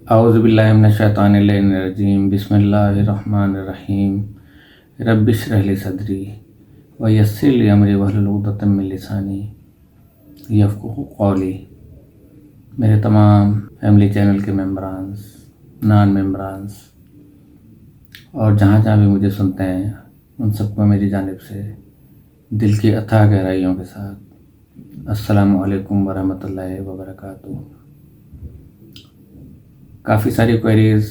اعوذ باللہ من الشیطان الرجیم بسم اللہ الرحمن الرحیم رب اشرح لی صدری ویسر لی امری واحلل عقدۃ من لسانی یفقہوا قولی۔ میرے تمام فیملی چینل کے ممبرانز، نان ممبرانز اور جہاں جہاں بھی مجھے سنتے ہیں ان سب کو میری جانب سے دل کی اتھاہ گہرائیوں کے ساتھ السلام علیکم ورحمۃ اللہ وبرکاتہ۔ کافی ساری کوئریز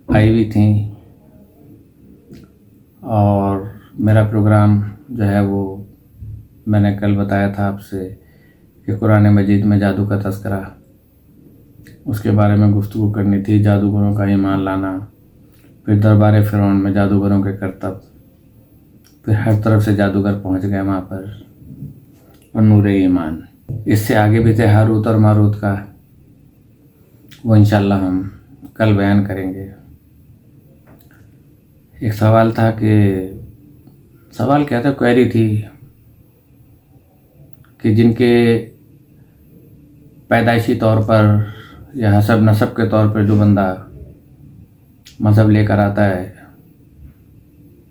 آئی ہوئی تھیں اور میرا پروگرام جو ہے وہ میں نے کل بتایا تھا آپ سے کہ قرآن مجید میں جادو کا تذکرہ، اس کے بارے میں گفتگو کرنی تھی، جادوگروں کا ایمان لانا، پھر دربار فرعون میں جادوگروں کے کرتب، پھر ہر طرف سے جادوگر پہنچ گئے وہاں پر، اور نور ایمان۔ اس سے آگے بھی تھے ہاروت اور ماروت کا، وہ انشاءاللہ ہم کل بیان کریں گے۔ ایک سوال تھا کیا تھا، کوئری تھی کہ جن کے پیدائشی طور پر یا حسب نسب کے طور پر جو بندہ مذہب لے کر آتا ہے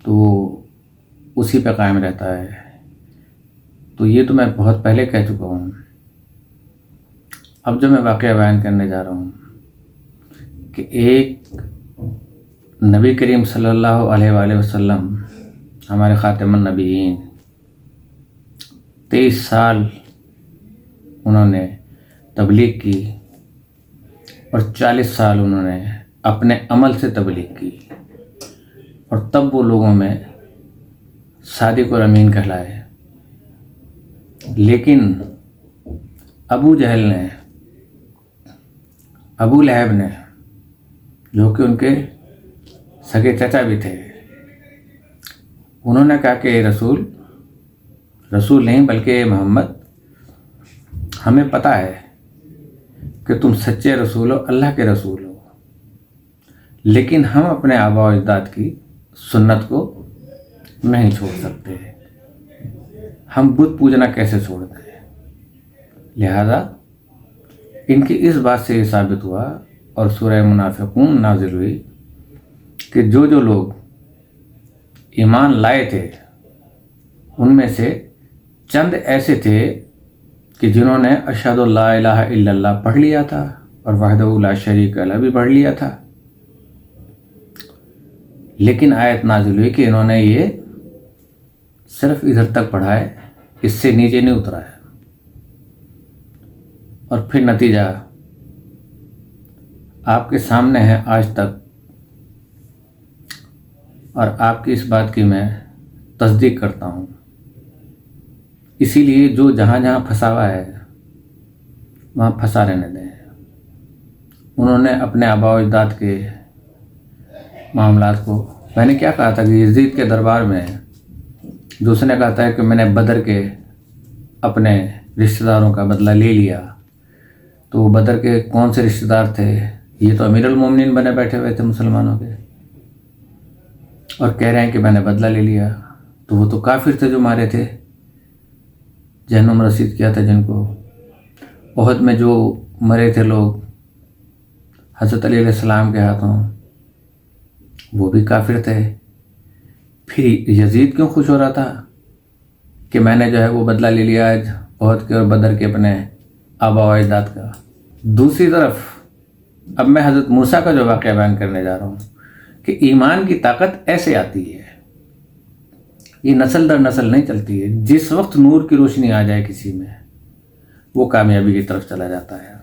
تو وہ اسی پہ قائم رہتا ہے۔ تو یہ تو میں بہت پہلے کہہ چکا ہوں۔ اب جو میں واقعہ بیان کرنے جا رہا ہوں کہ ایک نبی کریم صلی اللہ علیہ وآلہ وسلم، ہمارے خاتم النبیین، 23 سال انہوں نے تبلیغ کی اور 40 سال انہوں نے اپنے عمل سے تبلیغ کی، اور تب وہ لوگوں میں صادق اور امین کہلائے۔ لیکن ابو جہل نے، ابو لہب نے، جو کہ ان کے سگے چچا بھی تھے، انہوں نے کہا کہ رسول نہیں بلکہ محمد، ہمیں پتہ ہے کہ تم سچے رسول ہو، اللہ کے رسول ہو، لیکن ہم اپنے آباء و اجداد کی سنت کو نہیں چھوڑ سکتے، ہم بت پوجنا کیسے چھوڑ دیں؟ لہذا ان کی اس بات سے یہ ثابت ہوا اور سورہ منافقون نازل ہوئی کہ جو لوگ ایمان لائے تھے ان میں سے چند ایسے تھے کہ جنہوں نے اشہد لا الہ الا اللہ پڑھ لیا تھا اور وحدہ لا شریک لہ بھی پڑھ لیا تھا، لیکن آیت نازل ہوئی کہ انہوں نے یہ صرف ادھر تک پڑھا ہے، اس سے نیچے نہیں اترا ہے، اور پھر نتیجہ آپ کے سامنے ہے آج تک، اور آپ کی اس بات کی میں تصدیق کرتا ہوں۔ اسی لیے جو جہاں جہاں پھنسا ہوا ہے وہاں پھنسا رہنے دیں۔ انہوں نے اپنے آباء و اجداد کے معاملات کو، میں نے کیا کہا تھا کہ یزید کے دربار میں دوسرے نے کہا تھا کہ میں نے بدر کے اپنے رشتہ داروں کا بدلہ لے لیا، تو وہ بدر کے کون سے رشتہ دار تھے؟ یہ تو امیر المومنین بنے بیٹھے ہوئے تھے مسلمانوں کے، اور کہہ رہے ہیں کہ میں نے بدلہ لے لیا، تو وہ تو کافر تھے جو مارے تھے، جہنم رسید کیا تھا جن کو۔ احد میں جو مرے تھے لوگ حضرت علی علیہ السلام کے ہاتھوں، وہ بھی کافر تھے۔ پھر یزید کیوں خوش ہو رہا تھا کہ میں نے جو ہے وہ بدلہ لے لیا آج احد کے اور بدر کے اپنے آباء و اجداد کا؟ دوسری طرف اب میں حضرت موسیٰ کا جو واقعہ بیان کرنے جا رہا ہوں کہ ایمان کی طاقت ایسے آتی ہے، یہ نسل در نسل نہیں چلتی ہے۔ جس وقت نور کی روشنی آ جائے کسی میں، وہ کامیابی کی طرف چلا جاتا ہے۔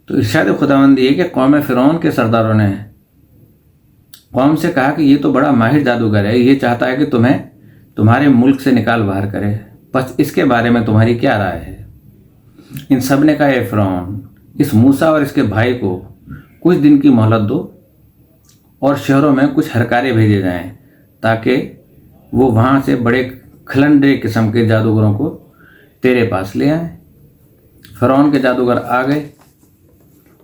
تو ارشاد خداوند یہ کہ قوم فرعون کے سرداروں نے قوم سے کہا کہ یہ تو بڑا ماہر جادوگر ہے، یہ چاہتا ہے کہ تمہیں تمہارے ملک سے نکال باہر کرے، بس اس کے بارے میں تمہاری کیا رائے ہے؟ ان سب نے کہا اے فرعون، اس موسیٰ اور اس کے بھائی کو کچھ دن کی مہلت دو اور شہروں میں کچھ ہرکارے بھیجے جائیں تاکہ وہ وہاں سے بڑے کھلنڈے قسم کے جادوگروں کو تیرے پاس لے آئیں۔ فرعون کے جادوگر آ گئے،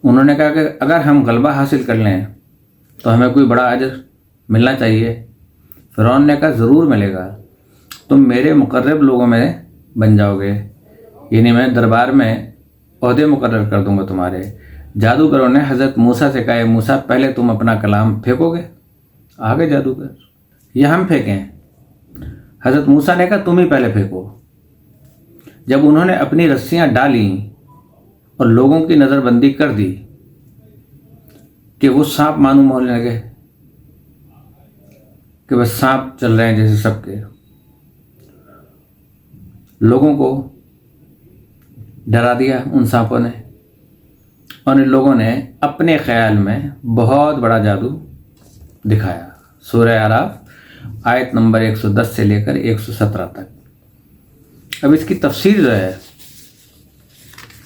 انہوں نے کہا کہ اگر ہم غلبہ حاصل کر لیں تو ہمیں کوئی بڑا اجر ملنا چاہیے۔ فرعون نے کہا ضرور ملے گا، تم میرے مقرب لوگوں میں بن جاؤ گے، یعنی میں دربار میں عہدے مقرر کر دوں گا تمہارے، جادوگروں نے حضرت موسیٰ سے کہا، موسیٰ پہلے تم اپنا کلام پھینکو گے؟ آگے جادوگر، یہ ہم پھینکیں؟ حضرت موسیٰ نے کہا تم ہی پہلے پھینکو۔ جب انہوں نے اپنی رسیاں ڈالیں اور لوگوں کی نظر بندی کر دی کہ وہ سانپ معلوم ہونے لگے کہ بس سانپ چل رہے ہیں جیسے سب کے، لوگوں کو ڈرا دیا ان سانپوں نے، اور ان لوگوں نے اپنے خیال میں بہت بڑا جادو دکھایا۔ سورہ اعراف آیت نمبر 110 سے لے کر 117 تک۔ اب اس کی تفسیر جو ہے،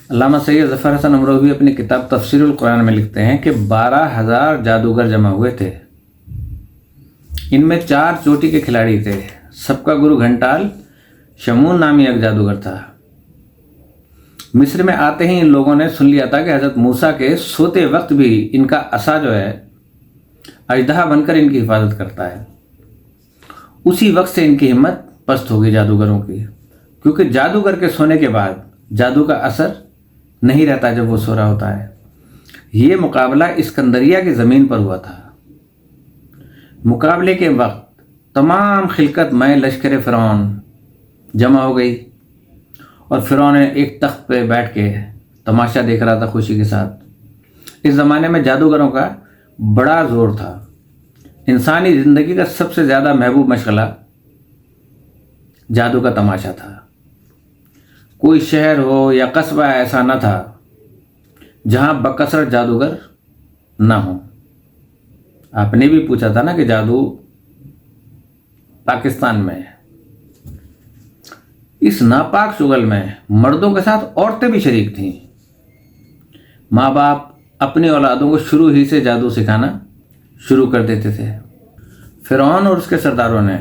علامہ سید ظفر حسن امروہوی اپنی کتاب تفسیر القرآن میں لکھتے ہیں کہ 12,000 جادوگر جمع ہوئے تھے۔ ان میں 4 چوٹی کے کھلاڑی تھے۔ سب کا گرو گھنٹال شمون نامی ایک جادوگر تھا۔ مصر میں آتے ہی ان لوگوں نے سن لیا تھا کہ حضرت موسیٰ کے سوتے وقت بھی ان کا عصا جو ہے اژدہا بن کر ان کی حفاظت کرتا ہے۔ اسی وقت سے ان کی ہمت پست ہوگی جادوگروں کی، کیونکہ جادوگر کے سونے کے بعد جادو کا اثر نہیں رہتا جب وہ سو رہا ہوتا ہے۔ یہ مقابلہ اسکندریہ کی زمین پر ہوا تھا۔ مقابلے کے وقت تمام خلقت میں لشکر فرعون جمع ہو گئی، اور فرعون ایک تخت پہ بیٹھ کے تماشا دیکھ رہا تھا خوشی کے ساتھ۔ اس زمانے میں جادوگروں کا بڑا زور تھا۔ انسانی زندگی کا سب سے زیادہ محبوب مشغلہ جادو کا تماشا تھا۔ کوئی شہر ہو یا قصبہ ایسا نہ تھا جہاں بکثرت جادوگر نہ ہوں۔ آپ نے بھی پوچھا تھا نا کہ جادو پاکستان میں ہے۔ اس ناپاک شغل میں مردوں کے ساتھ عورتیں بھی شریک تھیں۔ ماں باپ اپنی اولادوں کو شروع ہی سے جادو سکھانا شروع کر دیتے تھے۔ فرعون اور اس کے سرداروں نے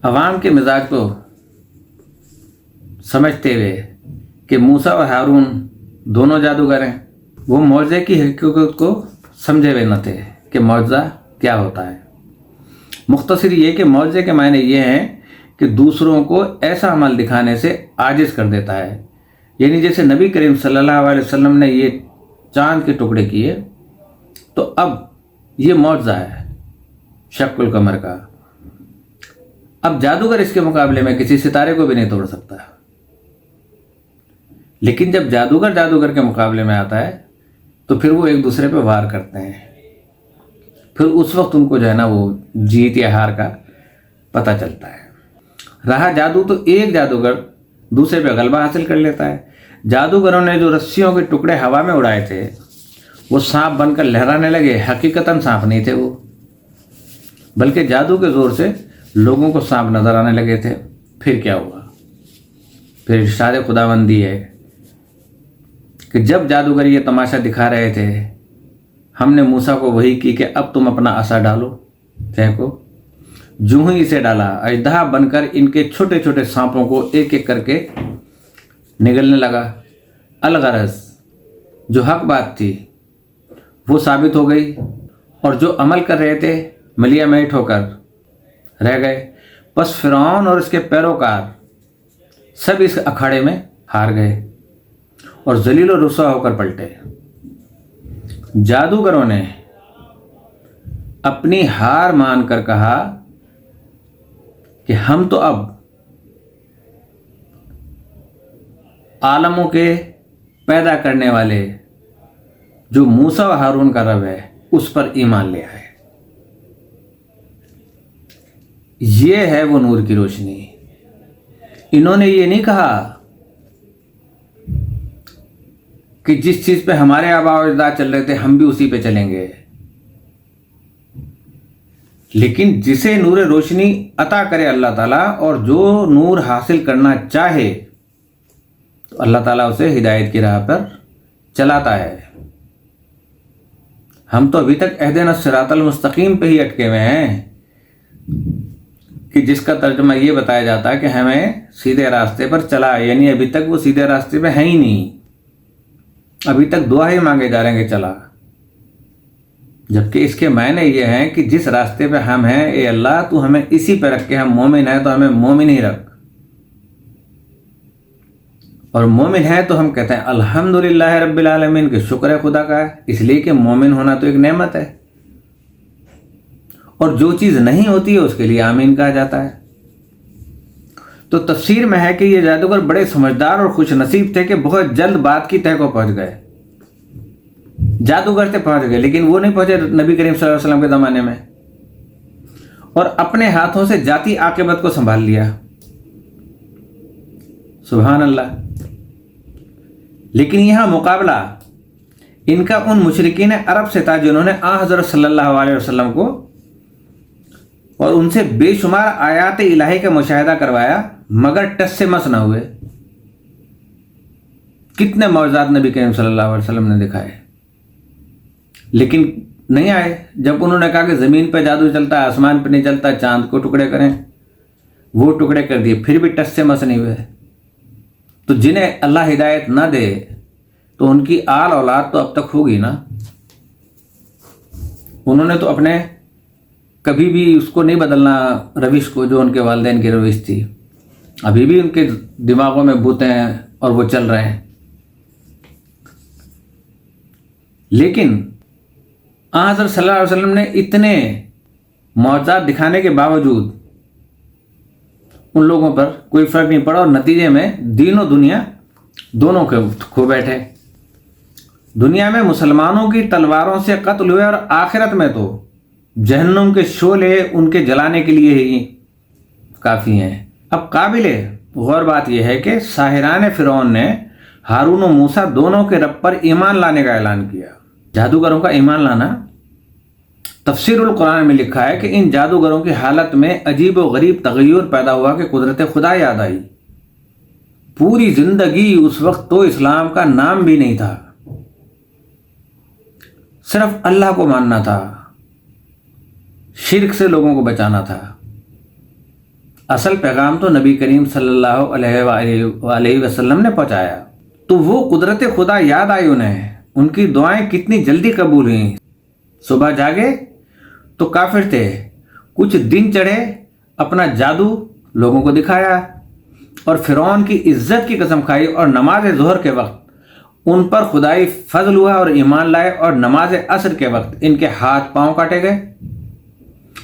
عوام کے مزاج کو سمجھتے ہوئے کہ موسیٰ اور ہارون دونوں جادوگر ہیں، وہ معجزے کی حقیقت کو سمجھے ہوئے نہ تھے کہ معجزہ کیا ہوتا ہے۔ مختصر یہ کہ معجزے کے معنی یہ ہیں کہ دوسروں کو ایسا عمل دکھانے سے عاجز کر دیتا ہے، یعنی جیسے نبی کریم صلی اللہ علیہ وسلم نے یہ چاند کے ٹکڑے کیے تو اب یہ معجزہ ہے شق القمر کا۔ اب جادوگر اس کے مقابلے میں کسی ستارے کو بھی نہیں توڑ سکتا، لیکن جب جادوگر کے مقابلے میں آتا ہے تو پھر وہ ایک دوسرے پہ وار کرتے ہیں۔ پھر اس وقت ان کو جو ہے نا وہ جیت یا ہار کا پتہ چلتا ہے۔ رہا جادو تو ایک جادوگر دوسرے پہ غلبہ حاصل کر لیتا ہے۔ جادوگروں نے جو رسیوں کے ٹکڑے ہوا میں اڑائے تھے وہ سانپ بن کر لہرانے لگے۔ حقیقتاً سانپ نہیں تھے وہ، بلکہ جادو کے زور سے لوگوں کو سانپ نظر آنے لگے تھے۔ پھر کیا ہوا؟ پھر ارشاد خداوندی ہے کہ جب جادوگر یہ تماشا دکھا رہے تھے، ہم نے موسیٰ کو وحی کی کہ اب تم اپنا عصا ڈالو، پھینکو۔ جو ہی اسے ڈالا، اژدہا بن کر ان کے چھوٹے چھوٹے سانپوں کو ایک ایک کر کے نگلنے لگا۔ الغرض جو حق بات تھی وہ ثابت ہو گئی، اور جو عمل کر رہے تھے ملیا میٹ ہو کر رہ گئے۔ پس فرعون اور اس کے پیروکار سب اس اکھاڑے میں ہار گئے اور ذلیل و رسوا ہو کر پلٹے۔ جادوگروں نے اپنی ہار مان کر کہا کہ ہم تو اب عالموں کے پیدا کرنے والے جو موسیٰ و ہارون کا رب ہے اس پر ایمان لے آئے۔ یہ ہے وہ نور کی روشنی۔ انہوں نے یہ نہیں کہا کہ جس چیز پہ ہمارے آباء و اجداد چل رہے تھے ہم بھی اسی پہ چلیں گے، لیکن جسے نور روشنی عطا کرے اللہ تعالیٰ اور جو نور حاصل کرنا چاہے تو اللہ تعالیٰ اسے ہدایت کی راہ پر چلاتا ہے۔ ہم تو ابھی تک اہدنا الصراط المستقیم پہ ہی اٹکے ہوئے ہیں، کہ جس کا ترجمہ یہ بتایا جاتا ہے کہ ہمیں سیدھے راستے پر چلا، یعنی ابھی تک وہ سیدھے راستے پہ ہے ہی نہیں، ابھی تک دعا ہی مانگے جا رہے ہیں کہ چلا، جبکہ اس کے معنی یہ ہیں کہ جس راستے پہ ہم ہیں اے اللہ تو ہمیں اسی پہ رکھ کے، ہم مومن ہیں تو ہمیں مومن ہی رکھ، اور مومن ہے تو ہم کہتے ہیں الحمدللہ رب العالمین، کہ شکر ہے خدا کا ہے، اس لیے کہ مومن ہونا تو ایک نعمت ہے، اور جو چیز نہیں ہوتی ہے اس کے لیے آمین کہا جاتا ہے۔ تو تفسیر میں ہے کہ یہ جادوگر بڑے سمجھدار اور خوش نصیب تھے کہ بہت جلد بات کی تہہ کو پہنچ گئے۔ جادوگر سے پہنچ گئے، لیکن وہ نہیں پہنچے نبی کریم صلی اللہ علیہ وسلم کے زمانے میں، اور اپنے ہاتھوں سے ذاتی عاقبت کو سنبھال لیا۔ سبحان اللہ۔ لیکن یہاں مقابلہ ان کا ان مشرکین عرب سے تھا جنہوں نے حضرت صلی اللہ علیہ وسلم کو اور ان سے بے شمار آیات الہی کا مشاہدہ کروایا، مگر ٹس سے مس نہ ہوئے۔ کتنے معجزات نبی کریم صلی اللہ علیہ وسلم نے دکھائے، لیکن نہیں آئے۔ جب انہوں نے کہا کہ زمین پہ جادو چلتا ہے، آسمان پہ نہیں چلتا، چاند کو ٹکڑے کریں، وہ ٹکڑے کر دیے، پھر بھی ٹس سے مس نہیں ہوئے۔ تو جنہیں اللہ ہدایت نہ دے تو ان کی آل اولاد تو اب تک ہوگی نا۔ انہوں نے تو اپنے کبھی بھی اس کو نہیں بدلنا، روش کو، جو ان کے والدین کی روش تھی، ابھی بھی ان کے دماغوں میں بھوتے ہیں اور وہ چل رہے ہیں۔ لیکن حضرت صلی اللہ علیہ وسلم نے اتنے معجزات دکھانے کے باوجود ان لوگوں پر کوئی فرق نہیں پڑا، اور نتیجے میں دین و دنیا دونوں کے کھو بیٹھے۔ دنیا میں مسلمانوں کی تلواروں سے قتل ہوئے، اور آخرت میں تو جہنم کے شعلے ان کے جلانے کے لیے ہی کافی ہیں۔ اب قابل غور بات یہ ہے کہ ساحران فرعون نے ہارون و موسیٰ دونوں کے رب پر ایمان لانے کا اعلان کیا۔ جادوگروں کا ایمان لانا، تفسیر القرآن میں لکھا ہے کہ ان جادوگروں کی حالت میں عجیب و غریب تغیر پیدا ہوا کہ قدرت خدا یاد آئی۔ پوری زندگی اس وقت تو اسلام کا نام بھی نہیں تھا، صرف اللہ کو ماننا تھا، شرک سے لوگوں کو بچانا تھا۔ اصل پیغام تو نبی کریم صلی اللہ علیہ وسلم نے پہنچایا، تو وہ قدرت خدا یاد آئی انہیں، ان کی دعائیں کتنی جلدی قبول ہوئیں۔ صبح جاگے تو کافر تھے، کچھ دن چڑھے، اپنا جادو لوگوں کو دکھایا، اور فرعون کی عزت کی قسم کھائی، اور نماز ظہر کے وقت ان پر خدائی فضل ہوا اور ایمان لائے، اور نماز عصر کے وقت ان کے ہاتھ پاؤں کاٹے گئے،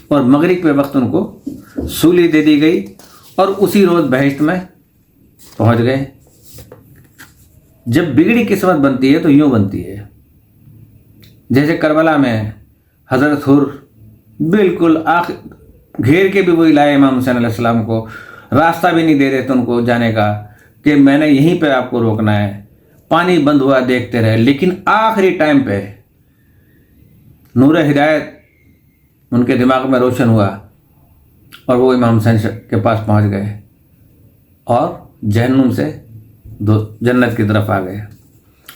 اور مغرب کے وقت ان کو سولی دے دی گئی، اور اسی روز بہشت میں پہنچ گئے۔ جب بگڑی قسمت بنتی ہے تو یوں بنتی ہے، جیسے کربلا میں حضرت حر بالکل گھیر کے بھی وہی لائے امام حسین علیہ السلام کو، راستہ بھی نہیں دے رہے تھے ان کو جانے کا، کہ میں نے یہیں پہ آپ کو روکنا ہے۔ پانی بند ہوا، دیکھتے رہے، لیکن آخری ٹائم پہ نور ہدایت ان کے دماغ میں روشن ہوا، اور وہ امام حسین کے پاس پہنچ گئے، اور جہنم سے جنت کی طرف آ گئے۔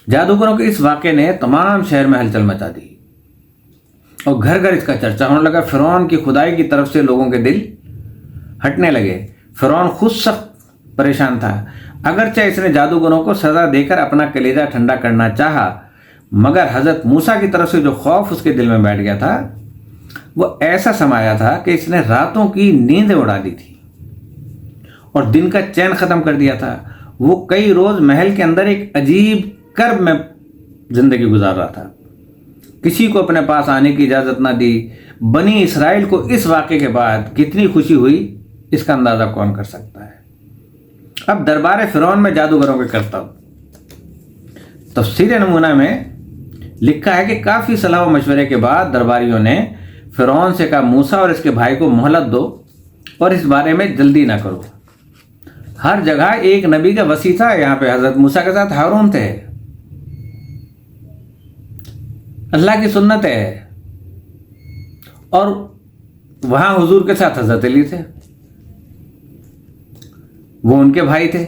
جادوگروں کے اس واقعے نے تمام شہر میں ہلچل مچا دی، اور گھر گھر اس کا چرچا ہونے لگا۔ فرعون کی خدائی کی طرف سے لوگوں کے دل ہٹنے لگے۔ فرعون خود سخت پریشان تھا، اگرچہ اس نے جادوگروں کو سزا دے کر اپنا کلیجہ ٹھنڈا کرنا چاہا، مگر حضرت موسیٰ کی طرف سے جو خوف اس کے دل میں بیٹھ گیا تھا وہ ایسا سمایا تھا کہ اس نے راتوں کی نیندیں اڑا دی تھی اور دن کا چین ختم کر دیا تھا۔ وہ کئی روز محل کے اندر ایک عجیب کرب میں زندگی گزار رہا تھا، کسی کو اپنے پاس آنے کی اجازت نہ دی۔ بنی اسرائیل کو اس واقعے کے بعد کتنی خوشی ہوئی اس کا اندازہ کون کر سکتا ہے۔ اب دربار فرعون میں جادوگروں کے کرتب، تفسیر نمونہ میں لکھا ہے کہ کافی صلاح و مشورے کے بعد درباریوں نے فرعون سے کہا موسیٰ اور اس کے بھائی کو مہلت دو، اور اس بارے میں جلدی نہ کرو۔ ہر جگہ ایک نبی کا وصی تھا، یہاں پہ حضرت موسیٰ کے ساتھ ہارون تھے، اللہ کی سنت ہے، اور وہاں حضور کے ساتھ حضرت علی تھے، وہ ان کے بھائی تھے،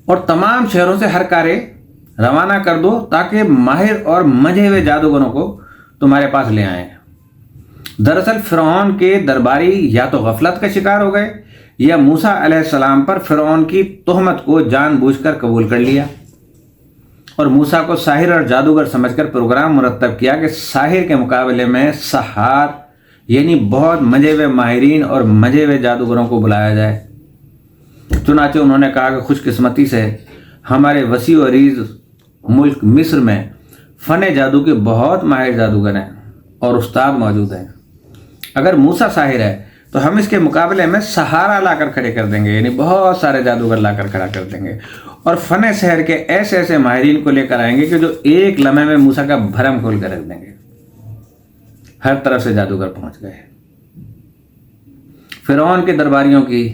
اور تمام شہروں سے ہر کارے روانہ کر دو تاکہ ماہر اور منجھے ہوئے جادوگروں کو تمہارے پاس لے آئیں۔ دراصل فرعون کے درباری یا تو غفلت کا شکار ہو گئے یا موسیٰ علیہ السلام پر فرعون کی تہمت کو جان بوجھ کر قبول کر لیا، اور موسیٰ کو ساحر اور جادوگر سمجھ کر پروگرام مرتب کیا کہ ساحر کے مقابلے میں سحار یعنی بہت منجھے ہوئے ماہرین اور منجھے ہوئے جادوگروں کو بلایا جائے۔ چنانچہ انہوں نے کہا کہ خوش قسمتی سے ہمارے وسیع و عریض ملک مصر میں فن جادو کے بہت ماہر جادوگر ہیں اور استاد موجود ہیں. اگر موسیٰ ساحر ہے تو ہم اس کے مقابلے میں سہارا لا کر کھڑے کر دیں گے، یعنی بہت سارے جادوگر لا کر کھڑا کر دیں گے، اور فن سحر کے ایسے ایسے ماہرین کو لے کر آئیں گے کہ جو ایک لمحے میں موسیٰ کا بھرم کھول کر رکھ دیں گے. ہر طرف سے جادوگر پہنچ گئے. فرعون کے درباریوں کی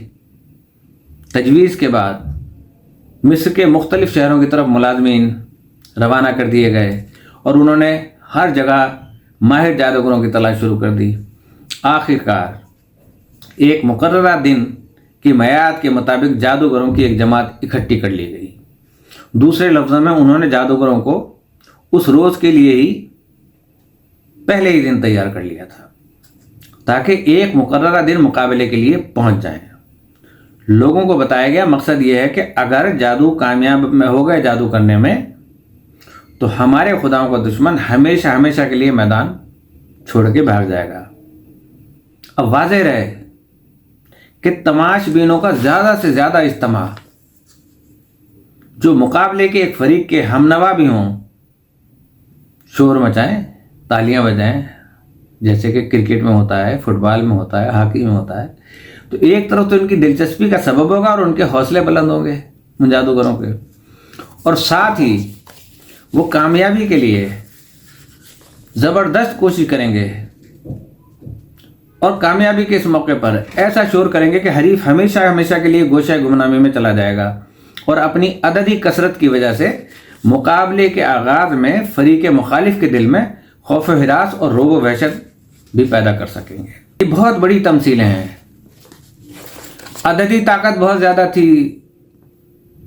تجویز کے بعد مصر کے مختلف شہروں کی طرف ملازمین روانہ کر دیے گئے اور انہوں نے ہر جگہ ماہر جادوگروں کی تلاش شروع کر دی. آخرکار ایک مقررہ دن کی میعاد کے مطابق جادوگروں کی ایک جماعت اکٹھی کر لی گئی. دوسرے لفظوں میں انہوں نے جادوگروں کو اس روز کے لیے ہی پہلے ہی دن تیار کر لیا تھا تاکہ ایک مقررہ دن مقابلے کے لیے پہنچ جائیں. لوگوں کو بتایا گیا مقصد یہ ہے کہ اگر جادو کامیاب میں ہو گئے جادو کرنے میں تو ہمارے خداؤں کا دشمن ہمیشہ ہمیشہ کے لیے میدان چھوڑ کے بھاگ جائے گا. اب واضح رہے کہ تماش بینوں کا زیادہ سے زیادہ اجتماع جو مقابلے کے ایک فریق کے ہمنوا بھی ہوں شور مچائیں، تالیاں بجائیں، جیسے کہ کرکٹ میں ہوتا ہے، فٹ بال میں ہوتا ہے، ہاکی میں ہوتا ہے. تو ایک طرف تو ان کی دلچسپی کا سبب ہوگا اور ان کے حوصلے بلند ہوں گے ان جادوگروں کے، اور ساتھ ہی وہ کامیابی کے لیے زبردست کوشش کریں گے اور کامیابی کے اس موقع پر ایسا شور کریں گے کہ حریف ہمیشہ ہمیشہ کے لیے گوشہ گمنامی میں چلا جائے گا اور اپنی عددی کثرت کی وجہ سے مقابلے کے آغاز میں فریق مخالف کے دل میں خوف و ہراس اور رعب و وحشت بھی پیدا کر سکیں گے. یہ بہت بڑی تمثیلیں ہیں. عددی طاقت بہت زیادہ تھی.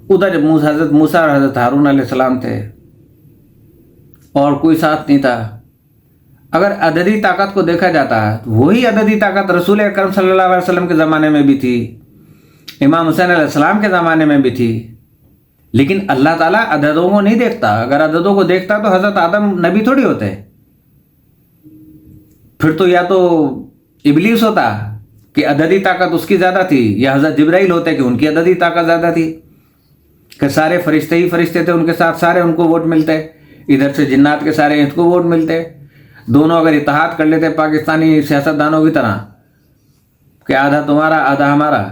ادھر حضرت موسیٰ اور حضرت ہارون علیہ السلام تھے اور کوئی ساتھ نہیں تھا. اگر عددی طاقت کو دیکھا جاتا ہے تو وہی عددی طاقت رسول اکرم صلی اللہ علیہ وسلم کے زمانے میں بھی تھی، امام حسین علیہ السلام کے زمانے میں بھی تھی. لیکن اللہ تعالیٰ عددوں کو نہیں دیکھتا. اگر عددوں کو دیکھتا تو حضرت آدم نبی تھوڑی ہوتے، پھر تو یا تو ابلیس ہوتا کہ عددی طاقت اس کی زیادہ تھی، یا حضرت جبرائیل ہوتے کہ ان کی عددی طاقت زیادہ تھی، کہ سارے فرشتے ہی فرشتے تھے ان کے ساتھ، سارے ان کو ووٹ ملتے، ادھر سے جنات کے سارے ان کو ووٹ ملتے. دونوں اگر اتحاد کر لیتے پاکستانی سیاستدانوں کی طرح کہ آدھا تمہارا آدھا ہمارا،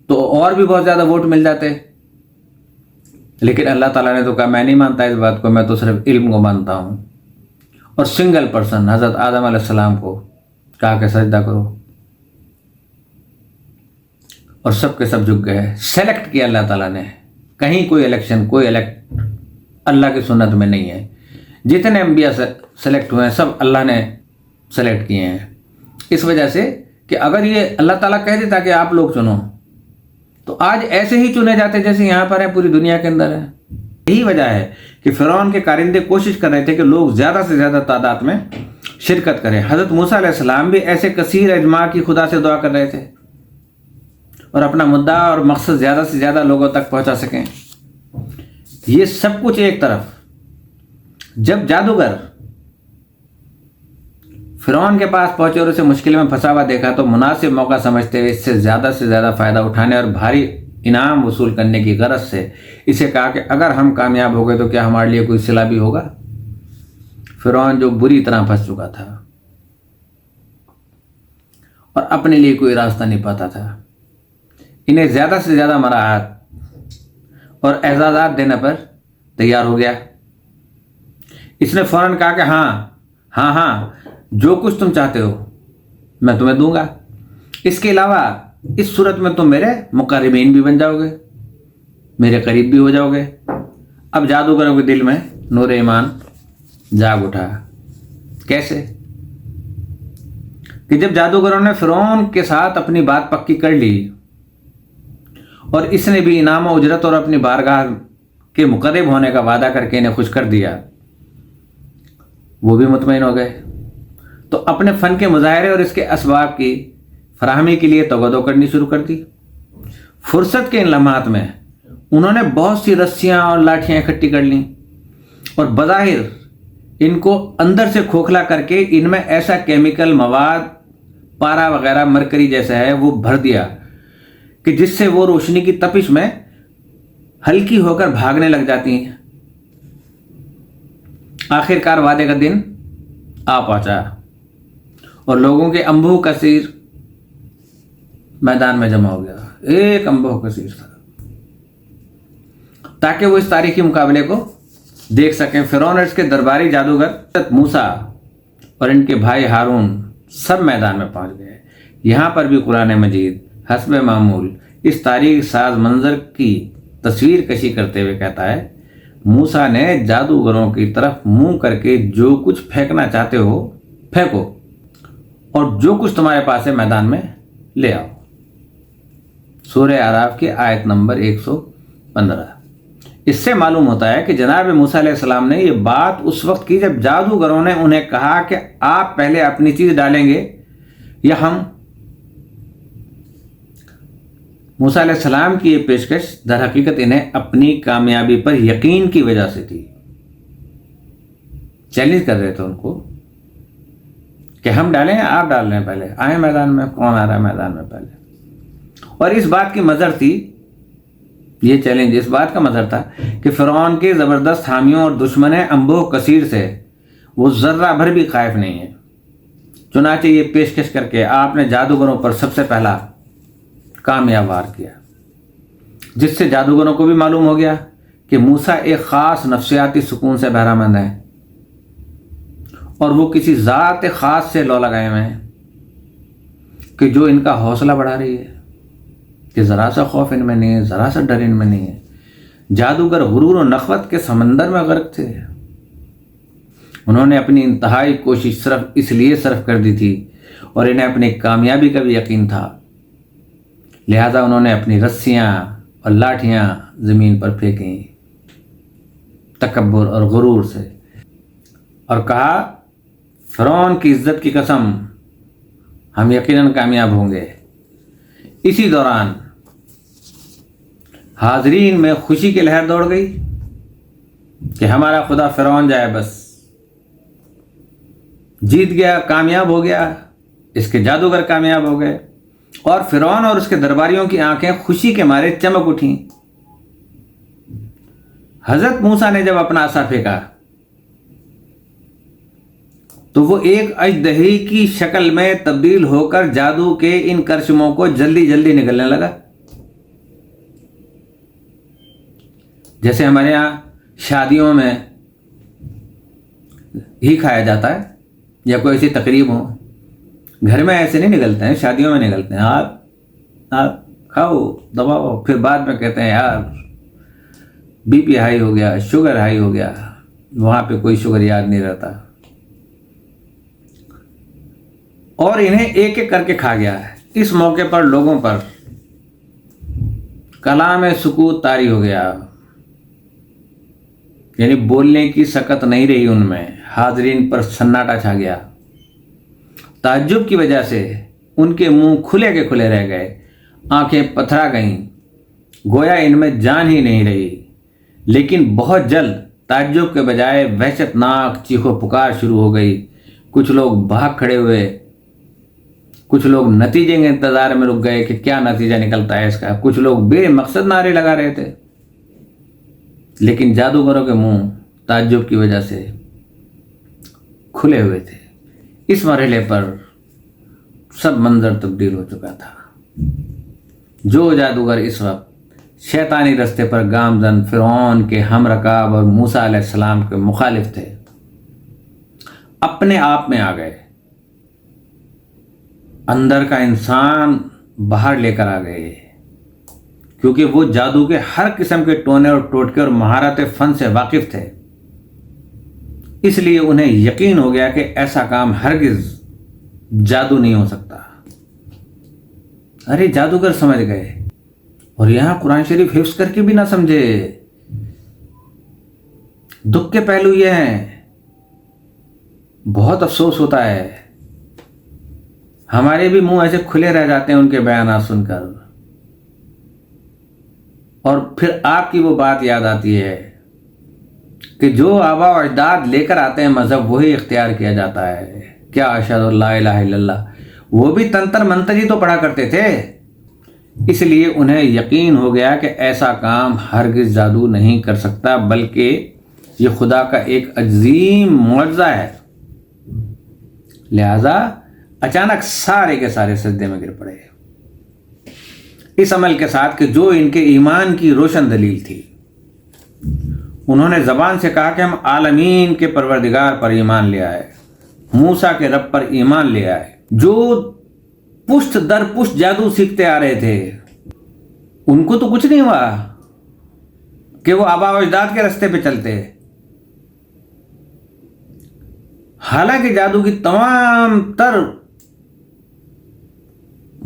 تو اور بھی بہت زیادہ ووٹ مل جاتے. لیکن اللہ تعالیٰ نے تو کہا میں نہیں مانتا اس بات کو، میں تو صرف علم کو مانتا ہوں. اور سنگل پرسن حضرت آدم علیہ السلام کو کہا کہ سجدہ کرو، اور سب کے سب جھک گئے. سلیکٹ کیا اللہ تعالیٰ نے. کہیں کوئی الیکشن، کوئی الیکٹ اللہ کی سنت میں نہیں ہے. جتنے انبیاء سلیکٹ ہوئے ہیں سب اللہ نے سلیکٹ کیے ہیں، اس وجہ سے کہ اگر یہ اللہ تعالیٰ کہہ دیتا کہ آپ لوگ چنو تو آج ایسے ہی چنے جاتے جیسے یہاں پر ہیں، پوری دنیا کے اندر ہیں. یہی وجہ ہے کہ فرعون کے کارندے کوشش کر رہے تھے کہ لوگ زیادہ سے زیادہ تعداد میں شرکت کریں. حضرت موسیٰ علیہ السلام بھی ایسے کثیر اجماع کی خدا سے دعا کر رہے تھے اور اپنا مدعا اور مقصد زیادہ سے زیادہ لوگوں تک پہنچا سکیں. یہ سب کچھ ایک طرف. جب جادوگر فرعون کے پاس پہنچے اور اسے مشکل میں پھنسا ہوا دیکھا تو مناسب موقع سمجھتے ہوئے اس سے زیادہ فائدہ اٹھانے اور بھاری انعام وصول کرنے کی غرض سے اسے کہا کہ اگر ہم کامیاب ہو گئے تو کیا ہمارے لیے کوئی صلہ بھی ہوگا. فرعون جو بری طرح پھنس چکا تھا اور اپنے لیے کوئی راستہ نہیں پاتا تھا، انہیں زیادہ سے زیادہ مراحت اور اعزازات دینے پر تیار ہو گیا. اس نے فوراً کہا کہ ہاں جو کچھ تم چاہتے ہو میں تمہیں دوں گا. اس کے علاوہ اس صورت میں تم میرے مقربین بھی بن جاؤ گے، میرے قریب بھی ہو جاؤ گے. اب جادوگروں کے دل میں نور ایمان جاگ اٹھا. کیسے؟ کہ جب جادوگروں نے فرعون کے ساتھ اپنی بات پکی کر لی اور اس نے بھی انعام و اجرت اور اپنی بارگاہ کے مقرب ہونے کا وعدہ کر کے انہیں خوش کر دیا، وہ بھی مطمئن ہو گئے. تو اپنے فن کے مظاہرے اور اس کے اسباب کی فراہمی کے لیے توغدو کرنی شروع کر دی. فرصت کے ان لمحات میں انہوں نے بہت سی رسیاں اور لاٹھیاں اکٹھی کر لیں اور بظاہر ان کو اندر سے کھوکھلا کر کے ان میں ایسا کیمیکل مواد، پارا وغیرہ مرکری جیسا ہے وہ بھر دیا کہ جس سے وہ روشنی کی تپش میں ہلکی ہو کر بھاگنے لگ جاتی ہیں۔ آخر کار وعدے کا دن آ پہنچا اور لوگوں کے انبوہ کثیر میدان میں جمع ہو گیا، ایک انبوہ کثیر تھا، تاکہ وہ اس تاریخی مقابلے کو دیکھ سکیں۔ فرعون اور اس کے درباری جادوگر موسیٰ اور ان کے بھائی ہارون سب میدان میں پہنچ گئے۔ یہاں پر بھی قرآن مجید حسب معمول اس تاریخ ساز منظر کی تصویر کشی کرتے ہوئے کہتا ہے، موسیٰ نے جادوگروں کی طرف منہ کر کے جو کچھ پھینکنا چاہتے ہو پھینکو، اور جو کچھ تمہارے پاس ہے میدان میں لے آؤ۔ سورہ اعراف کی آیت نمبر 115۔ اس سے معلوم ہوتا ہے کہ جناب موسیٰ علیہ السلام نے یہ بات اس وقت کی جب جادوگروں نے انہیں کہا کہ آپ پہلے اپنی چیز ڈالیں گے یا ہم۔ موسیٰ علیہ السلام کی یہ پیشکش در حقیقت انہیں اپنی کامیابی پر یقین کی وجہ سے تھی۔ چیلنج کر رہے تھے ان کو کہ ہم ڈالیں یا آپ ڈال لیں، پہلے آئیں میدان میں، کون آ رہا ہے میدان میں پہلے۔ اور اس بات کی مظہر تھی، یہ چیلنج اس بات کا مظہر تھا کہ فرعون کے زبردست حامیوں اور دشمن انبوہ کثیر سے وہ ذرہ بھر بھی خائف نہیں ہے۔ چنانچہ یہ پیشکش کر کے آپ نے جادوگروں پر سب سے پہلا کامیاب وار کیا، جس سے جادوگروں کو بھی معلوم ہو گیا کہ موسیٰ ایک خاص نفسیاتی سکون سے بہرہ مند ہے اور وہ کسی ذات خاص سے لو لگائے ہوئے ہیں کہ جو ان کا حوصلہ بڑھا رہی ہے، کہ ذرا سا خوف ان میں نہیں ہے، ذرا سا ڈر ان میں نہیں ہے۔ جادوگر غرور و نخوت کے سمندر میں غرق تھے۔ انہوں نے اپنی انتہائی کوشش صرف اس لیے صرف کر دی تھی اور انہیں اپنی کامیابی کا بھی یقین تھا، لہذا انہوں نے اپنی رسیاں اور لاٹھیاں زمین پر پھینکیں تکبر اور غرور سے، اور کہا، فرعون کی عزت کی قسم، ہم یقیناً کامیاب ہوں گے۔ اسی دوران حاضرین میں خوشی کی لہر دوڑ گئی کہ ہمارا خدا فرعون جائے، بس جیت گیا، کامیاب ہو گیا، اس کے جادوگر کامیاب ہو گئے۔ اور فرعون اور اس کے درباریوں کی آنکھیں خوشی کے مارے چمک اٹھیں۔ حضرت موسیٰ نے جب اپنا عصا پھینکا تو وہ ایک اژدہے کی شکل میں تبدیل ہو کر جادو کے ان کرشموں کو جلدی جلدی نگلنے لگا۔ جیسے ہمارے یہاں شادیوں میں ہی کھایا جاتا ہے یا کوئی ایسی تقریب ہو، گھر میں ایسے نہیں نگلتے ہیں، شادیوں میں نگلتے ہیں۔ آپ کھاؤ، دباؤ، پھر بعد میں کہتے ہیں یار بی پی ہائی ہو گیا، شوگر ہائی ہو گیا، وہاں پہ کوئی شوگر یاد نہیں رہتا، اور انہیں ایک ایک کر کے کھا گیا ہے۔ اس موقع پر لوگوں پر کلام سکوت طاری ہو گیا، یعنی بولنے کی سکت نہیں رہی ان میں۔ حاضرین پر سناٹا چھا گیا۔ تعجب کی وجہ سے ان کے منہ کھلے کے کھلے رہ گئے، آنکھیں پتھرا گئیں، گویا ان میں جان ہی نہیں رہی۔ لیکن بہت جلد تعجب کے بجائے وحشت ناک چیخ و پکار شروع ہو گئی۔ کچھ لوگ بھاگ کھڑے ہوئے، کچھ لوگ نتیجے کے انتظار میں رک گئے کہ کیا نتیجہ نکلتا ہے اس کا، کچھ لوگ بے مقصد نعرے لگا رہے تھے۔ لیکن جادوگروں کے منہ تعجب کی وجہ سے کھلے ہوئے تھے۔ اس مرحلے پر سب منظر تبدیل ہو چکا تھا۔ جو جادوگر اس وقت شیطانی رستے پر گامزن فرعون کے ہم رکاب اور موسیٰ علیہ السلام کے مخالف تھے، اپنے آپ میں آ گئے، اندر کا انسان باہر لے کر آ گئے، کیونکہ وہ جادو کے ہر قسم کے ٹونے اور ٹوٹکے اور مہارت فن سے واقف تھے۔ اس لیے انہیں یقین ہو گیا کہ ایسا کام ہرگز جادو نہیں ہو سکتا۔ ارے جادوگر سمجھ گئے، اور یہاں قرآن شریف حفظ کر کے بھی نہ سمجھے۔ دکھ کے پہلو یہ ہیں، بہت افسوس ہوتا ہے، ہمارے بھی منہ ایسے کھلے رہ جاتے ہیں ان کے بیانات سن کر، اور پھر آپ کی وہ بات یاد آتی ہے کہ جو آبا و اجداد لے کر آتے ہیں مذہب، وہی اختیار کیا جاتا ہے۔ کیا اشہد لا الہ الا اللہ، وہ بھی تنتر منتر ہی تو پڑھا کرتے تھے۔ اس لیے انہیں یقین ہو گیا کہ ایسا کام ہرگز جادو نہیں کر سکتا، بلکہ یہ خدا کا ایک عظیم معجزہ ہے۔ لہذا اچانک سارے کے سارے سجدے میں گر پڑے، اس عمل کے ساتھ کہ جو ان کے ایمان کی روشن دلیل تھی۔ انہوں نے زبان سے کہا کہ ہم عالمین کے پروردگار پر ایمان لے آئے، موسیٰ کے رب پر ایمان لے آئے۔ جو پشت در پشت جادو سیکھتے آ رہے تھے ان کو تو کچھ نہیں ہوا کہ وہ آباء و اجداد کے راستے پہ چلتے، حالانکہ جادو کی تمام تر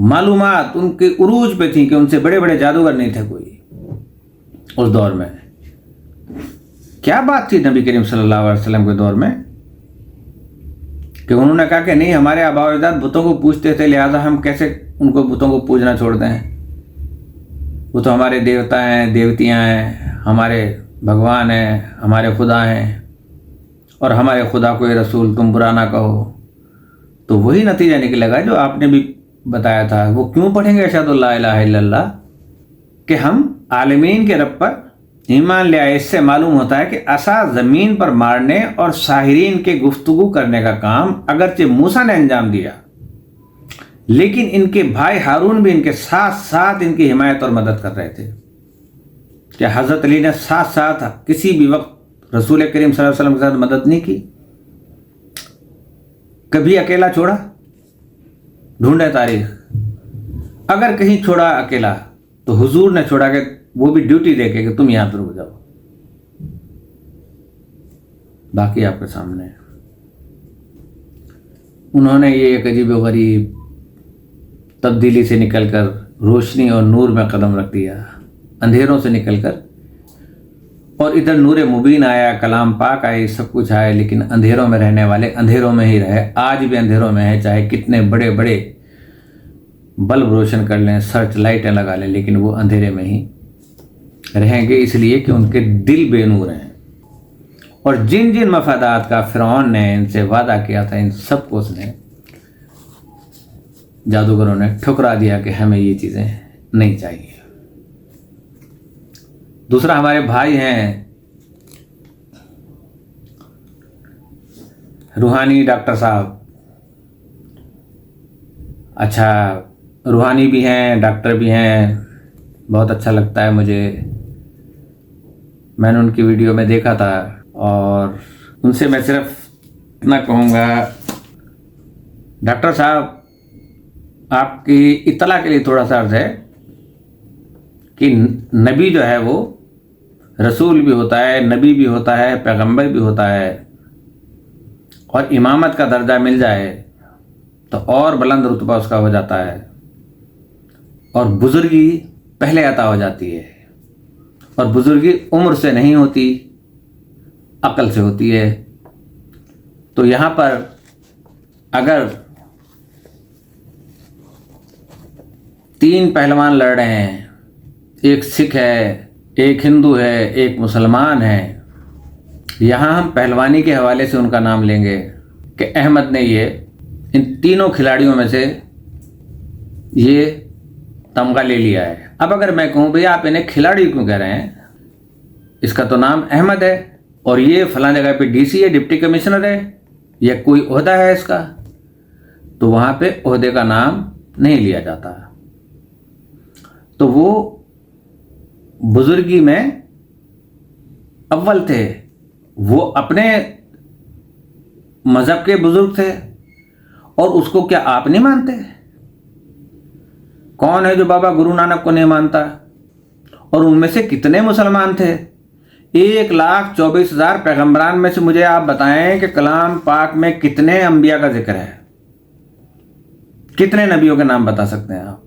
معلومات ان کے عروج پہ تھیں کہ ان سے بڑے بڑے جادوگر نہیں تھے کوئی اس دور میں۔ کیا بات تھی نبی کریم صلی اللہ علیہ وسلم کے دور میں کہ انہوں نے کہا کہ نہیں، ہمارے آباء و اجداد بتوں کو پوجتے تھے، لہٰذا ہم کیسے ان کو بتوں کو پوجنا چھوڑ دیں؟ وہ تو ہمارے دیوتا ہیں، دیوتیاں ہیں، ہمارے بھگوان ہیں، ہمارے خدا ہیں، اور ہمارے خدا کو یہ رسول تم برا نہ کہو۔ تو وہی نتیجہ نکلے گا جو آپ نے بھی بتایا تھا۔ وہ کیوں پڑھیں گے اشہد اللہ الہ الا اللہ؟ کہ ہم عالمین کے رب پر ایمان لے آئے۔ اس سے معلوم ہوتا ہے کہ عصا زمین پر مارنے اور ساحرین کے گفتگو کرنے کا کام اگرچہ موسیٰ نے انجام دیا، لیکن ان کے بھائی ہارون بھی ان کے ساتھ ساتھ ان کی حمایت اور مدد کر رہے تھے۔ کیا حضرت علی نے ساتھ ساتھ کسی بھی وقت رسول کریم صلی اللہ علیہ وسلم کے ساتھ مدد نہیں کی؟ کبھی اکیلا چھوڑا؟ ڈھونڈے تاریخ، اگر کہیں چھوڑا اکیلا تو حضور نے چھوڑا، کہ وہ بھی ڈیوٹی دے کے کہ تم یہاں پر رک جاؤ، باقی آپ کے سامنے۔ انہوں نے یہ ایک عجیب و غریب تبدیلی سے نکل کر روشنی اور نور میں قدم رکھ دیا، اندھیروں سے نکل کر، اور ادھر نور مبین آیا، کلام پاک آئے، سب کچھ آئے، لیکن اندھیروں میں رہنے والے اندھیروں میں ہی رہے۔ آج بھی اندھیروں میں ہے، چاہے کتنے بڑے بڑے بلب روشن کر لیں، سرچ لائٹیں لگا لیں، لیکن وہ اندھیرے میں ہی رہیں گے، اس لیے کہ ان کے دل بے نور ہیں۔ اور جن جن مفادات کا فرعون نے ان سے وعدہ کیا تھا، ان سب کو اس نے جادوگروں نے ٹھکرا دیا کہ ہمیں یہ چیزیں نہیں چاہیے۔ دوسرا، ہمارے بھائی ہیں روحانی ڈاکٹر صاحب، اچھا روحانی بھی ہیں، ڈاکٹر بھی ہیں، بہت اچھا لگتا ہے مجھے۔ میں نے ان کی ویڈیو میں دیکھا تھا، اور ان سے میں صرف اتنا کہوں گا، ڈاکٹر صاحب آپ کی اطلاع کے لیے تھوڑا سا عرض ہے کہ نبی جو ہے وہ رسول بھی ہوتا ہے، نبی بھی ہوتا ہے، پیغمبر بھی ہوتا ہے، اور امامت کا درجہ مل جائے تو اور بلند رتبہ اس کا ہو جاتا ہے، اور بزرگی پہلے عطا ہو جاتی ہے، اور بزرگی عمر سے نہیں ہوتی، عقل سے ہوتی ہے۔ تو یہاں پر اگر 3 پہلوان لڑ رہے ہیں، ایک سکھ ہے، ایک ہندو ہے، ایک مسلمان ہے، یہاں ہم پہلوانی کے حوالے سے ان کا نام لیں گے کہ احمد نے ان تینوں کھلاڑیوں میں سے یہ تمغہ لے لیا ہے۔ اب اگر میں کہوں بھئی آپ انہیں کھلاڑی کیوں کہہ رہے ہیں، اس کا تو نام احمد ہے، اور یہ فلاں جگہ پہ ڈی سی ہے، ڈپٹی کمشنر ہے، یا کوئی عہدہ ہے اس کا، تو وہاں پہ عہدے کا نام نہیں لیا جاتا۔ تو وہ بزرگی میں اول تھے، وہ اپنے مذہب کے بزرگ تھے، اور اس کو کیا آپ نہیں مانتے؟ کون ہے جو بابا گرو نانک کو نہیں مانتا؟ اور ان میں سے کتنے مسلمان تھے؟ 1,24,000 پیغمبران میں سے مجھے آپ بتائیں کہ کلام پاک میں کتنے انبیاء کا ذکر ہے؟ کتنے نبیوں کے نام بتا سکتے ہیں آپ؟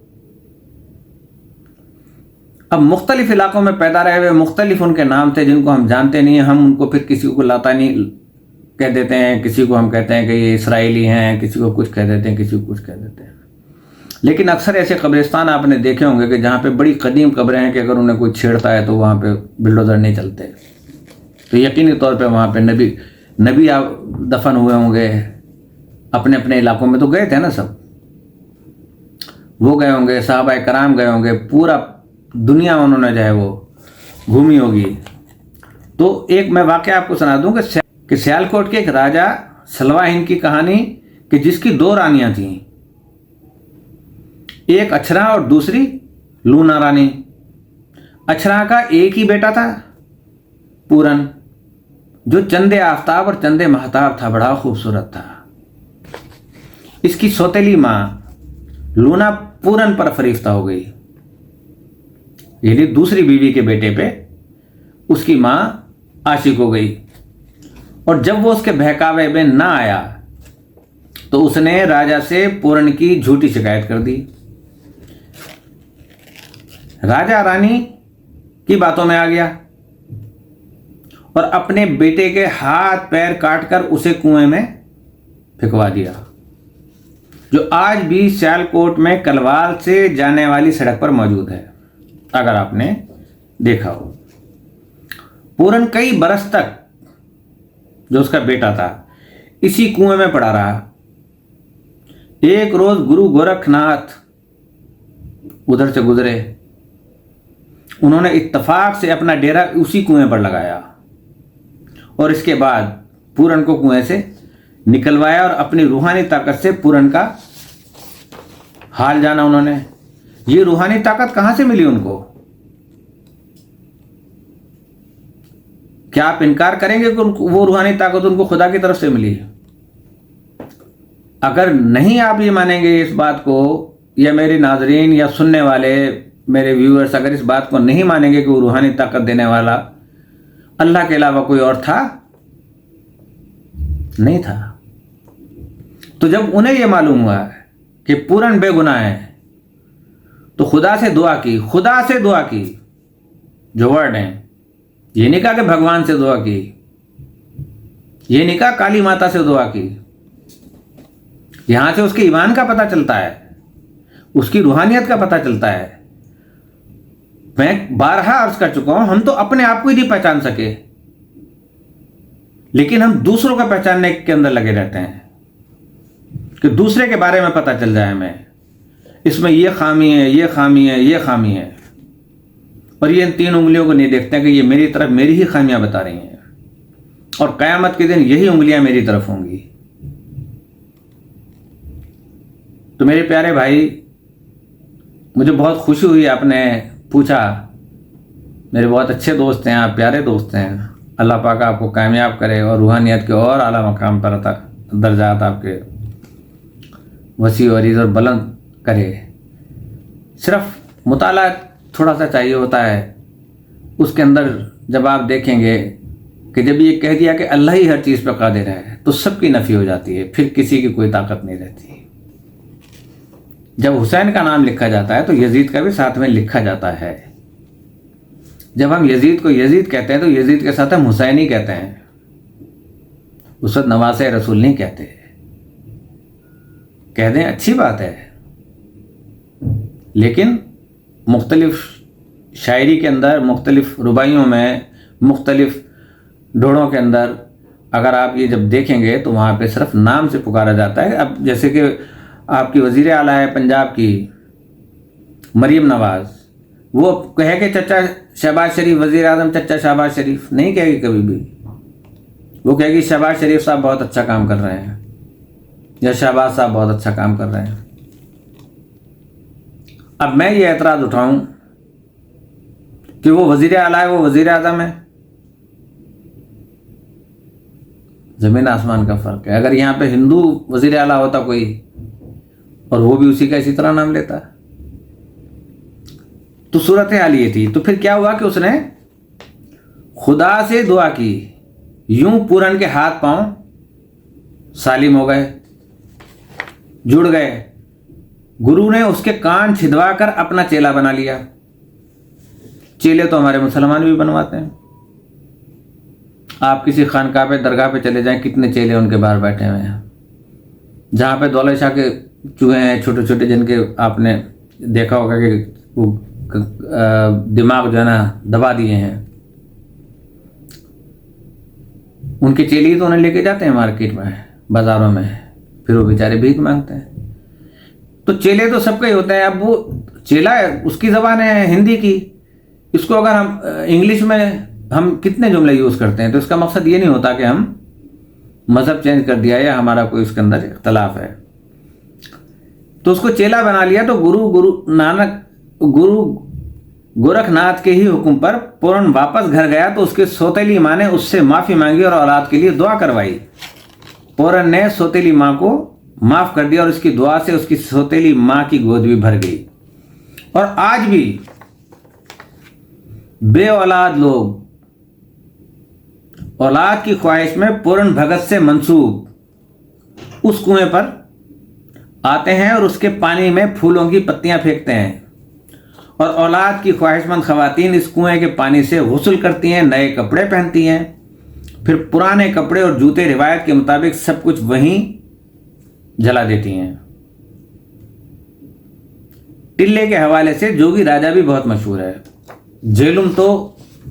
اب مختلف علاقوں میں پیدا رہے ہوئے مختلف ان کے نام تھے جن کو ہم جانتے نہیں ہیں، ہم ان کو پھر کسی کو لاطانی کہہ دیتے ہیں، کسی کو ہم کہتے ہیں کہ یہ اسرائیلی ہیں، کسی کو کچھ کہہ دیتے ہیں، کسی کو کچھ کہہ دیتے ہیں۔ لیکن اکثر ایسے قبرستان آپ نے دیکھے ہوں گے کہ جہاں پہ بڑی قدیم قبریں ہیں کہ اگر انہیں کوئی چھیڑتا ہے تو وہاں پہ بلڈوزر نہیں چلتے، تو یقینی طور پہ وہاں پہ نبی دفن ہوئے ہوں گے، اپنے اپنے علاقوں میں تو گئے تھے نا سب۔ وہ گئے ہوں گے, صحابہ کرام گئے ہوں گے, پورا دنیا انہوں نے جو ہے وہ گھومی ہوگی. تو ایک میں واقعہ آپ کو سنا دوں کہ سیالکوٹ کے ایک راجا سلوا ہند کی کہانی, کہ جس کی 2 رانیاں تھیں, ایک اچھرا اور دوسری لونا رانی. اچھرا کا ایک ہی بیٹا تھا پورن, جو چندے آفتاب اور چندے مہتاب تھا, بڑا خوبصورت تھا. اس کی سوتیلی ماں لونا پورن پر فریفتہ ہو گئی, یعنی دوسری بیوی کے بیٹے پہ اس کی ماں عاشق ہو گئی. اور جب وہ اس کے بہکاوے میں نہ آیا تو اس نے راجا سے پورن کی جھوٹی شکایت کر دی. راجا رانی کی باتوں میں آ گیا اور اپنے بیٹے کے ہاتھ پیر کاٹ کر اسے کنویں میں پھینکوا دیا, جو آج بھی سیالکوٹ میں کلوال سے جانے والی سڑک پر موجود ہے, اگر آپ نے دیکھا ہو. پورن کئی برس تک جو اس کا بیٹا تھا اسی کنویں میں پڑا رہا. ایک روز گرو گورکھ ناتھ ادھر سے گزرے, انہوں نے اتفاق سے اپنا ڈیرا اسی کنویں پر لگایا اور اس کے بعد پورن کو کنویں سے نکلوایا اور اپنی روحانی طاقت سے پورن کا حال جانا انہوں نے. یہ روحانی طاقت کہاں سے ملی ان کو؟ کیا آپ انکار کریں گے کہ وہ روحانی طاقت ان کو خدا کی طرف سے ملی؟ اگر نہیں آپ یہ مانیں گے اس بات کو, یا میرے ناظرین یا سننے والے میرے ویورز اگر اس بات کو نہیں مانیں گے کہ وہ روحانی طاقت دینے والا اللہ کے علاوہ کوئی اور تھا, نہیں تھا, تو جب انہیں یہ معلوم ہوا کہ پورن بے گناہ ہے تو خدا سے دعا کی, جو ورڈ ہیں, یہ نہیں کہا کہ بھگوان سے دعا کی, یہ نہیں کہا کالی ماتا سے دعا کی. یہاں سے اس کے ایمان کا پتہ چلتا ہے, اس کی روحانیت کا پتہ چلتا ہے. میں بارہا عرض کر چکا ہوں, ہم تو اپنے آپ کو ہی نہیں پہچان سکے, لیکن ہم دوسروں کو پہچاننے کے اندر لگے رہتے ہیں کہ دوسرے کے بارے میں پتہ چل جائے ہمیں, اس میں یہ خامی ہے, یہ خامی ہے, یہ خامی ہے, اور یہ ان 3 انگلیوں کو نہیں دیکھتے کہ یہ میری طرف میری ہی خامیاں بتا رہی ہیں, اور قیامت کے دن یہی انگلیاں میری طرف ہوں گی. تو میرے پیارے بھائی, مجھے بہت خوشی ہوئی آپ نے پوچھا. میرے بہت اچھے دوست ہیں آپ, پیارے دوست ہیں. اللہ پاک آپ کو کامیاب کرے اور روحانیت کے اور اعلیٰ مقام پر درجات آپ کے وسیع و عریض اور بلند کرے. صرف مطالعہ تھوڑا سا چاہیے ہوتا ہے, اس کے اندر جب آپ دیکھیں گے کہ جب یہ کہہ دیا کہ اللہ ہی ہر چیز پہ قادر ہے تو سب کی نفی ہو جاتی ہے, پھر کسی کی کوئی طاقت نہیں رہتی. جب حسین کا نام لکھا جاتا ہے تو یزید کا بھی ساتھ میں لکھا جاتا ہے. جب ہم یزید کو یزید کہتے ہیں تو یزید کے ساتھ ہم حسین ہی کہتے ہیں, اس وقت نواسہ رسول نہیں کہتے. کہہ دیں اچھی بات ہے, لیکن مختلف شاعری کے اندر, مختلف رباعیوں میں, مختلف ڈھوڑوں کے اندر اگر آپ یہ جب دیکھیں گے تو وہاں پہ صرف نام سے پکارا جاتا ہے. اب جیسے کہ آپ کی وزیر اعلیٰ ہے پنجاب کی مریم نواز, وہ کہے کہ چچا شہباز شریف وزیر اعظم چچا شہباز شریف نہیں کہے گی کبھی بھی. وہ کہے گی شہباز شریف صاحب بہت اچھا کام کر رہے ہیں, یا شہباز صاحب بہت اچھا کام کر رہے ہیں. اب میں یہ اعتراض اٹھاؤں کہ وہ وزیر اعلیٰ ہے, وہ وزیر اعظم ہے, زمین آسمان کا فرق ہے. اگر یہاں پہ ہندو وزیر اعلیٰ ہوتا کوئی اور وہ بھی اسی کا اسی طرح نام لیتا, تو صورت حال یہ تھی. تو پھر کیا ہوا کہ اس نے خدا سے دعا کی, یوں پورن کے ہاتھ پاؤں سالم ہو گئے, جڑ گئے. گرو نے اس کے کان چھدوا کر اپنا چیلا بنا لیا. چیلے تو ہمارے مسلمان بھی بنواتے ہیں. آپ کسی خانقاہ پہ درگاہ پہ چلے جائیں, کتنے چیلے ان کے باہر بیٹھے ہوئے ہیں. جہاں پہ دولت شاہ کے چوہے ہیں چھوٹے چھوٹے, جن کے آپ نے دیکھا ہوگا کہ وہ دماغ جو ہے نا دبا دیے ہیں, ان کے چیلے تو انہیں لے کے جاتے ہیں مارکیٹ میں, بازاروں میں, پھر وہ بیچارے بھیک مانگتے ہیں. تو چیلے تو سب کا ہی ہوتا ہے. اب وہ چیلا ہے اس کی زبان ہے ہندی کی, اس کو اگر ہم انگلش میں ہم کتنے جملے یوز کرتے ہیں, تو اس کا مقصد یہ نہیں ہوتا کہ ہم مذہب چینج کر دیا یا ہمارا کوئی اس کے اندر اختلاف ہے. تو اس کو چیلا بنا لیا. تو گرو گورکھ ناتھ کے ہی حکم پر پورن واپس گھر گیا تو اس کے سوتیلی ماں نے اس سے معافی مانگی اور اولاد کے لیے دعا کروائی. پورن نے سوتیلی ماں کو معاف کر دیا اور اس کی دعا سے اس کی سوتیلی ماں کی گود بھی بھر گئی. اور آج بھی بے اولاد لوگ اولاد کی خواہش میں پورن بھگت سے منسوب اس کنویں پر آتے ہیں اور اس کے پانی میں پھولوں کی پتیاں پھینکتے ہیں. اور اولاد کی خواہش مند خواتین اس کنویں کے پانی سے غسل کرتی ہیں, نئے کپڑے پہنتی ہیں, پھر پرانے کپڑے اور جوتے روایت کے مطابق سب کچھ وہیں جلا دیتی ہیں. ٹلے کے حوالے سے جوگی راجا بھی بہت مشہور ہے. جیلم تو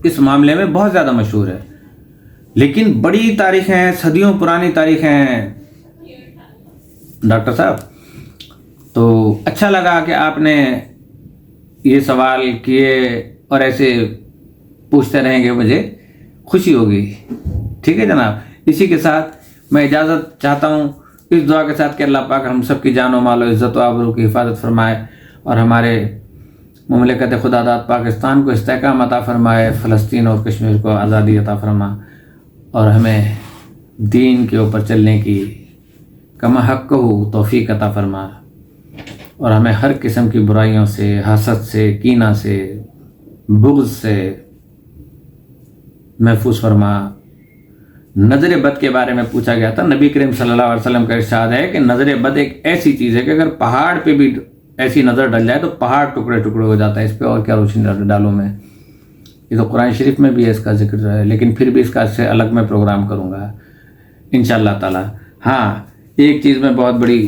اس معاملے میں بہت زیادہ مشہور ہے, لیکن بڑی تاریخیں ہیں, صدیوں پرانی تاریخیں ہیں ڈاکٹر صاحب. تو اچھا لگا کہ آپ نے یہ سوال کیے اور ایسے پوچھتے رہیں گے, مجھے خوشی ہوگی. ٹھیک ہے جناب, اسی کے ساتھ میں اجازت چاہتا ہوں اس دعا کے ساتھ کہ اللہ پاک ہم سب کی جان و مال و عزت و آبرو کی حفاظت فرمائے اور ہمارے مملکت خدا داد پاکستان کو استحکام عطا فرمائے, فلسطین اور کشمیر کو آزادی عطا فرما اور ہمیں دین کے اوپر چلنے کی کما حق ہو توفیق عطا فرما اور ہمیں ہر قسم کی برائیوں سے, حسد سے, کینہ سے, بغض سے محفوظ فرما. نظر بد کے بارے میں پوچھا گیا تھا. نبی کریم صلی اللہ علیہ وسلم کا ارشاد ہے کہ نظر بد ایک ایسی چیز ہے کہ اگر پہاڑ پہ بھی ایسی نظر ڈل جائے تو پہاڑ ٹکڑے ٹکڑے ہو جاتا ہے. اس پہ اور کیا روشنی ڈالوں میں, یہ تو قرآن شریف میں بھی ہے اس کا ذکر جو ہے, لیکن پھر بھی اس کا سے الگ میں پروگرام کروں گا انشاءاللہ تعالی. ہاں, ایک چیز میں بہت بڑی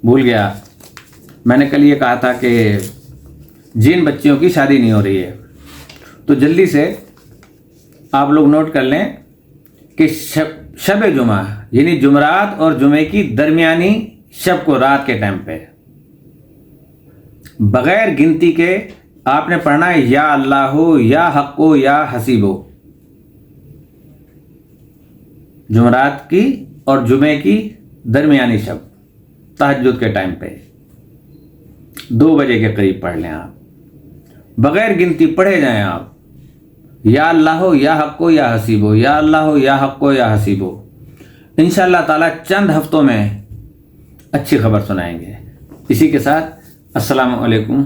بھول گیا. میں نے کل یہ کہا تھا کہ جن بچیوں کی شادی نہیں ہو رہی ہے تو جلدی سے آپ لوگ نوٹ کر لیں کہ شب جمعہ یعنی جمعرات اور جمعے کی درمیانی شب کو رات کے ٹائم پہ بغیر گنتی کے آپ نے پڑھنا ہے یا اللہ ہو یا حق ہو یا حسیب ہو. جمعرات کی اور جمعے کی درمیانی شب تہجد کے ٹائم پہ 2 بجے کے قریب پڑھ لیں آپ, بغیر گنتی پڑھے جائیں آپ. یا اللہ ہو یا حق ہو یا حسیب ہو, یا اللہ ہو یا حق ہو یا حسیب ہو. انشاءاللہ تعالیٰ چند ہفتوں میں اچھی خبر سنائیں گے. اسی کے ساتھ السلام علیکم.